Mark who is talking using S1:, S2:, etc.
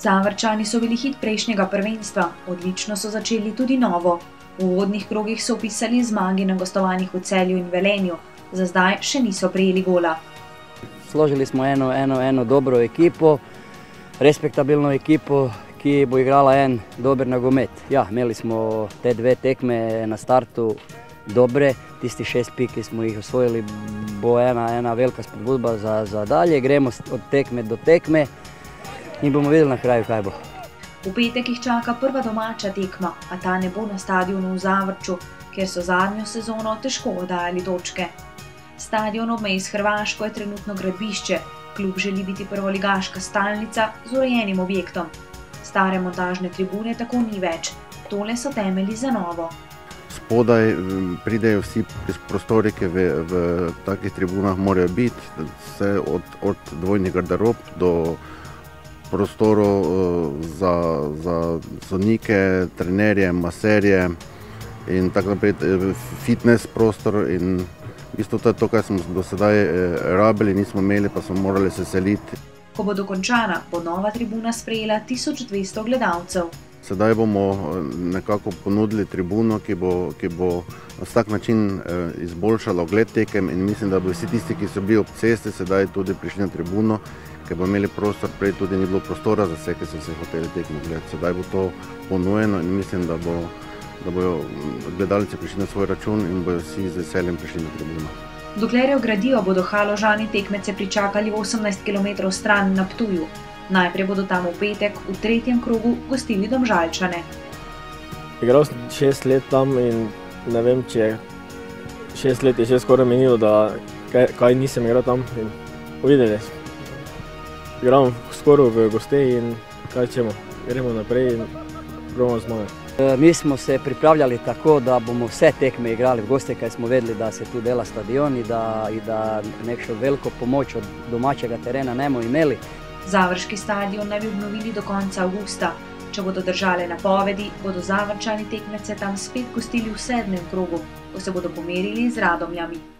S1: Zavrčani so bili hit prejšnjega prvenstva, odlično so začeli tudi novo. V uvodnih krogih so vpisali zmagi na gostovanjih v Celju in Velenju, za zdaj še niso prejeli gola.
S2: Složili smo eno dobro ekipo, respektabilno ekipo, ki bo igrala en dober nogomet. Ja, imeli smo te dve tekme na startu dobre, tisti 6 pik, ki smo jih osvojili, bo ena velika spodbuda za dalje. Gremo od tekme do tekme in bomo videli na kraju, kaj bo.
S1: V petek jih čaka prva domača tekma, a ta ne bo na stadionu v Zavrču, kjer so zadnjo sezono težko oddajali točke. Stadion ob meji s Hrvaško je trenutno gradbišče, klub želi biti prvoligaška stalnica z urejenim objektom. Stare montažne tribune tako ni več, tole so temelji za novo.
S3: Spodaj pridejo vsi prostori, ki v takih tribunah morajo biti, vse od dvojnih garderob do prostorov za sodnike, trenerje, maserje in tako naprej, fitness prostor in isto to je to, kar smo do sedaj rabili, nismo imeli, pa smo morali se seliti.
S1: Ko bo dokončana, bo nova tribuna sprejela 1200 gledalcev.
S3: Sedaj bomo nekako ponudili tribuno, ki bo na vsak način izboljšala ogled tekem in mislim, da bo vsi tisti, ki so bili ob cesti, sedaj tudi prišli na tribuno, ker bo imeli prostor, prej tudi ni bilo prostora za vse, ki so se hoteli tekmo gledati. Sedaj bo to ponujeno in mislim, da bojo gledalci prišli na svoj račun in bojo vsi z veseljem prišli na tribuno.
S1: Dokler jo gradijo, bodo Haložani tekmece pričakali 18 km stran na Ptuju. Najprej bodo tam v petek v tretjem krogu gostili Domžalčane.
S4: Igral sem 6 let tam in ne vem, če 6 let je že skoraj menilo, da kaj nisem igral tam in uvideli. Igramo skoraj v gosteji in kaj čemo, gremo naprej in probamo zmagati.
S2: Mi smo se pripravljali tako, da bomo vse tekme igrali v goste, kaj smo vedeli, da se tu dela stadion in da nekšo veliko pomoč od domačega terena ne bomo imeli.
S1: Završki stadion naj bi obnovili do konca avgusta. Če bodo držale napovedi, bodo Zavrčani tekmece tam spet gostili v 7. krogu, ko se bodo pomerili z Radomljami.